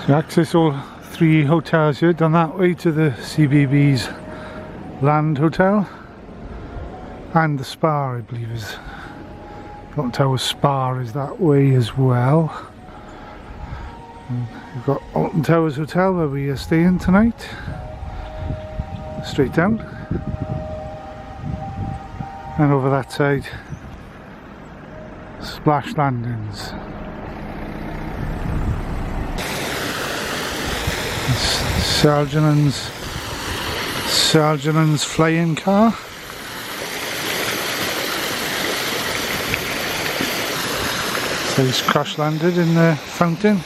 So access all three hotels here, down that way to the CBeebies Land Hotel and the Spa, I believe is Alton Towers Spa is that way as well. And we've got Alton Towers Hotel where we are staying tonight, straight down, and over that side Splash Landings. Sir Algenon's flying car. So he's crash landed in the fountain.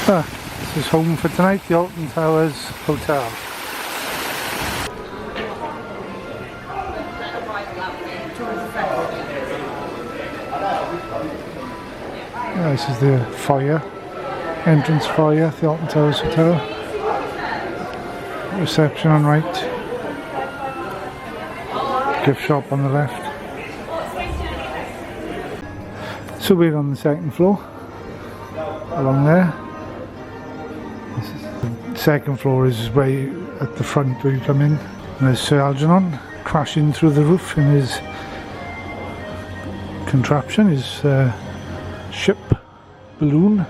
This is home for tonight, the Alton Towers Hotel. This is the foyer, entrance foyer at the Alton Towers Hotel. Reception on right, gift shop on the left. So we're on the second floor, along there. The second floor is way at the front where you come in. And there's Sir Algenon crashing through the roof in his contraption, his ship balloon.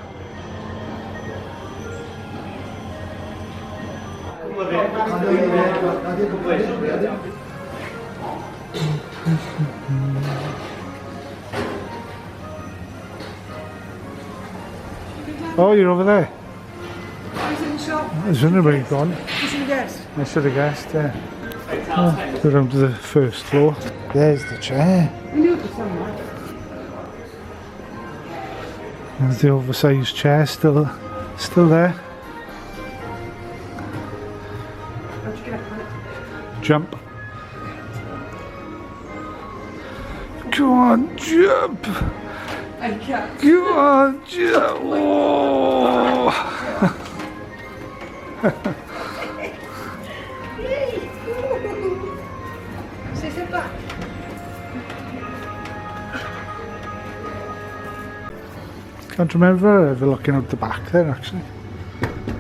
Oh, you're over there. He's in the shop. There's anybody gone. You should have guessed. I should have guessed, yeah. Oh, go down to the first floor. There's the chair. We knew it was somewhere. There's the oversized chair still there. How'd you get up on it? Jump. Go on, jump. I can't. Go on, jump. Oh. Sit back. Can't remember ever looking out the back there actually.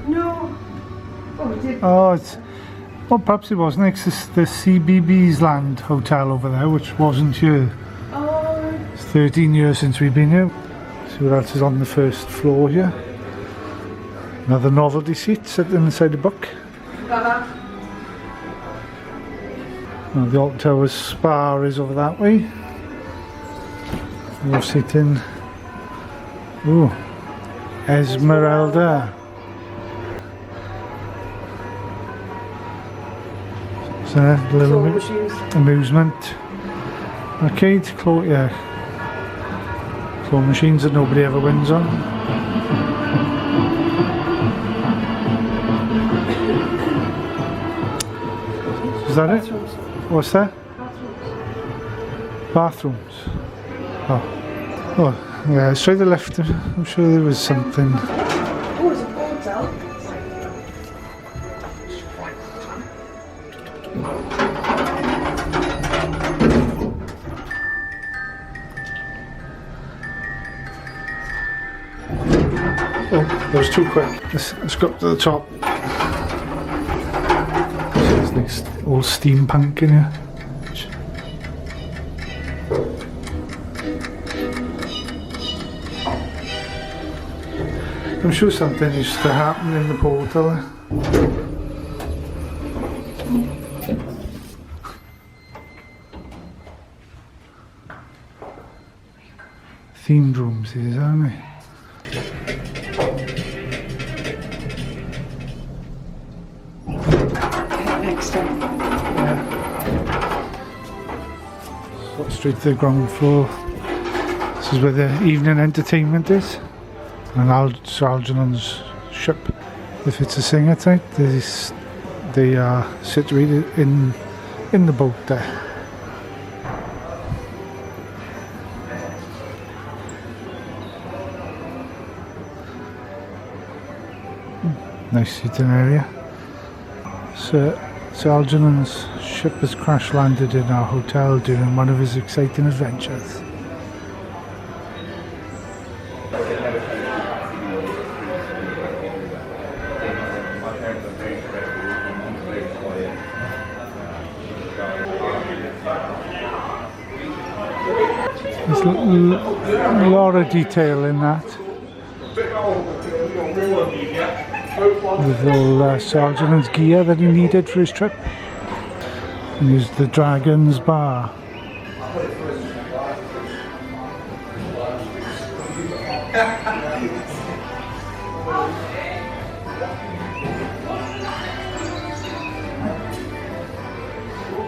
No. Oh, we did. Oh, it's, well, perhaps it wasn't. It's the CBeebies Land Hotel over there, which wasn't here. Oh. It's 13 years since we've been here. See what else is on the first floor here. Another novelty seat sitting inside the book. Baba. Now the Alton Towers Spa is over that way. We're sitting. Ooh, Esmeralda. So a little amusement. Arcade, claw, yeah. Claw machines that nobody ever wins on. Is that it? What's that? Bathrooms. Oh, yeah, let's try the left. I'm sure there was something. Oh, it's a hotel. Oh, that was too quick. Let's go up to the top. There's this old steampunk in here. I'm sure something used to happen in the portal. Themed rooms these, aren't they? Next time. Yeah. So straight to the ground floor. This is where the evening entertainment is. And Sir Algenon's ship, if it's a singer type, they are situated in the boat there. Nice seating area. Sir Algenon's ship has crash landed in our hotel during one of his exciting adventures. There's a lot of detail in that. With all Sir Algenon's gear that he needed for his trip. And here's the Dragon's Bar.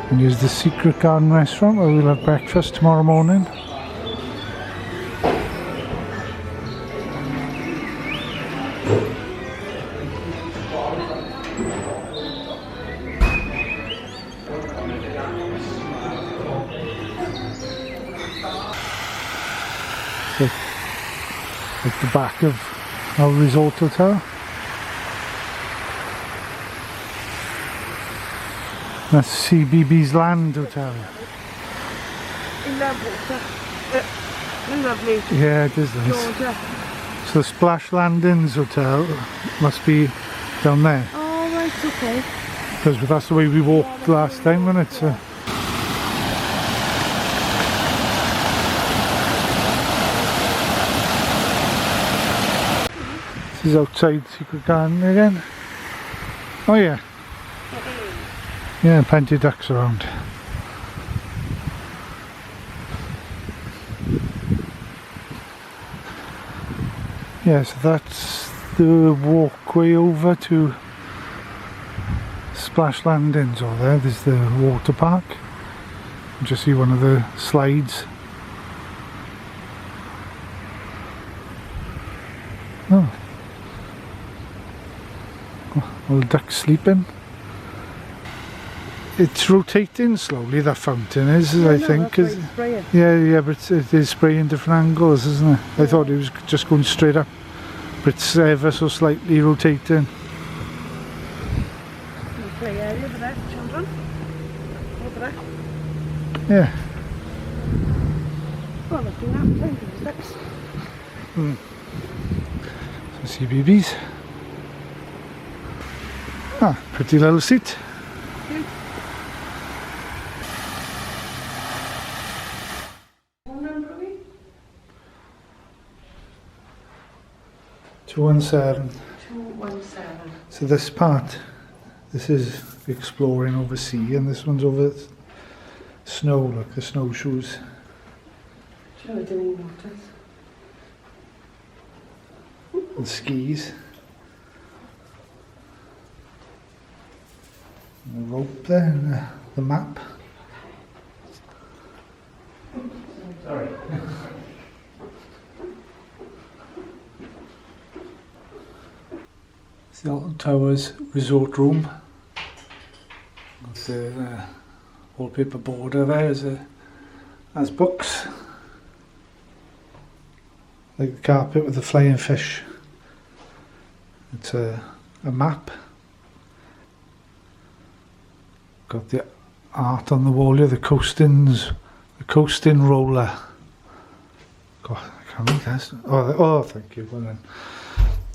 And here's the Secret Garden restaurant where we'll have breakfast tomorrow morning. At the back of our resort hotel. That's CBeebies Land Hotel. Lovely. Yeah, it is nice. Georgia. So the Splash Landings Hotel must be down there. Oh, right, okay. Because that's the way we walked last time, wasn't it? So. This is outside Secret Garden again. Oh yeah. Yeah, plenty of ducks around. Yeah, so that's the walkway over to Splash Landings over there. There's the water park. You just see one of the slides. Oh. All the ducks sleeping. It's rotating slowly, that fountain is, I think. Yeah, but it is spraying different angles, isn't it? I thought it was just going straight up, but it's ever so slightly rotating. Play area over there, children. Over there. Yeah. Well, let's do that. Plenty of steps. So CBeebies. Ah, pretty little seat. 217. 217. So this part, this is exploring over sea, and this one's over snow, like the snowshoes. Show it in waters. And skis. And the rope there, and the map. Sorry. It's the Alton Towers Resort room. Got the wallpaper border there as books. Like the carpet with the flying fish. It's a map. Got the art on the wall here, the coasting roller. God, I can't read that. Oh, thank you. Well then.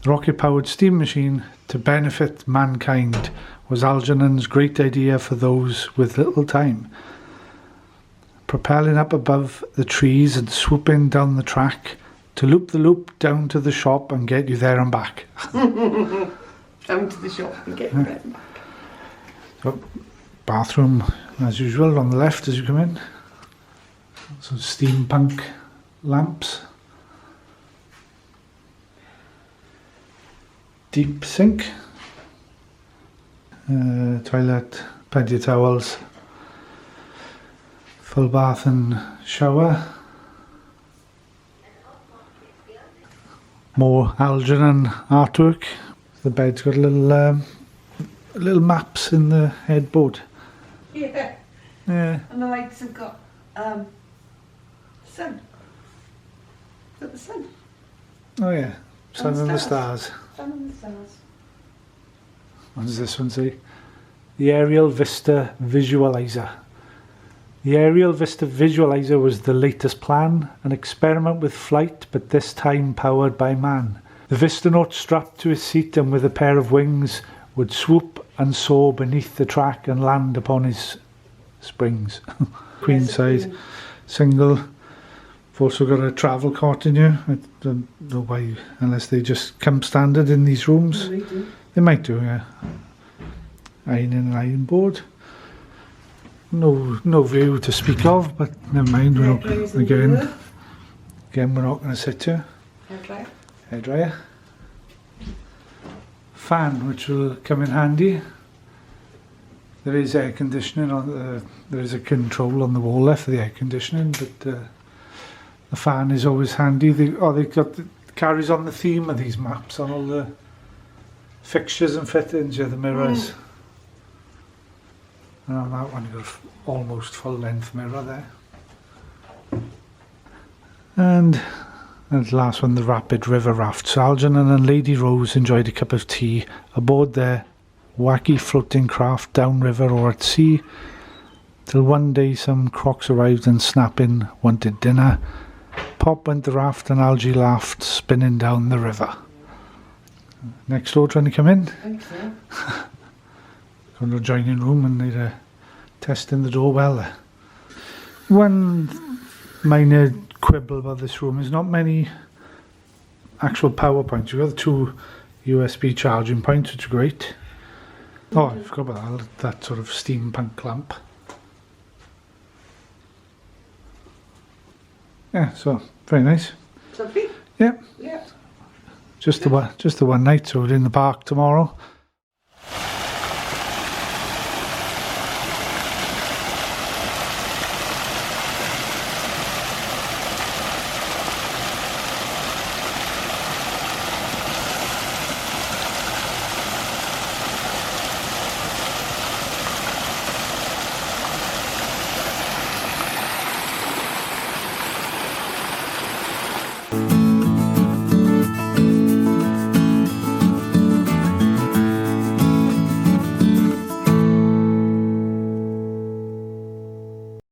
The rocket-powered steam machine to benefit mankind was Algernon's great idea for those with little time. Propelling up above the trees and swooping down the track to loop the loop down to the shop and get you there and back. Down to the shop and get you there and back. So, bathroom as usual on the left as you come in. Some steampunk lamps. Deep sink. Toilet, plenty of towels. Full bath and shower. More Algernon artwork. The bed's got little maps in the headboard. Yeah. Yeah. And the lights have got sun. Is that the sun? Oh yeah. Sun and the stars. Sun and the stars. What does this one say? the Aerial Vista Visualizer. The Aerial Vista Visualizer was the latest plan, an experiment with flight, but this time powered by man. The Vistanaut strapped to his seat and with a pair of wings would swoop and soar beneath the track and land upon his springs. Queen size, single. I've also got a travel cot in here. I don't know why, unless they just come standard in these rooms. They might do, yeah. Iron and iron board. No view to speak of, but never mind. We're not, again, we're not going to sit here. Hairdryer. Fan, which will come in handy. There is air conditioning on there is a control on the wall there for the air conditioning, but the fan is always handy. They've got carries on the theme of these maps on all the fixtures and fittings. Yeah, the mirrors. And on that one, you've got almost full length mirror there. And the last one, the rapid river raft. Sir Algenon and Lady Rose enjoyed a cup of tea aboard their wacky floating craft downriver or at sea, till one day some crocs arrived and snapping wanted dinner. Pop went the raft and Algie laughed, spinning down the river. Next door trying to come in? I think so. Going to the adjoining room and they're testing the door well there. One minor quibble about this room is not many actual power points. You've got the 2 USB charging points, which are great. Oh, I forgot about that sort of steampunk lamp. Yeah, so very nice. Sophie? Yeah. Yeah. Just the one night, so we're in the park tomorrow.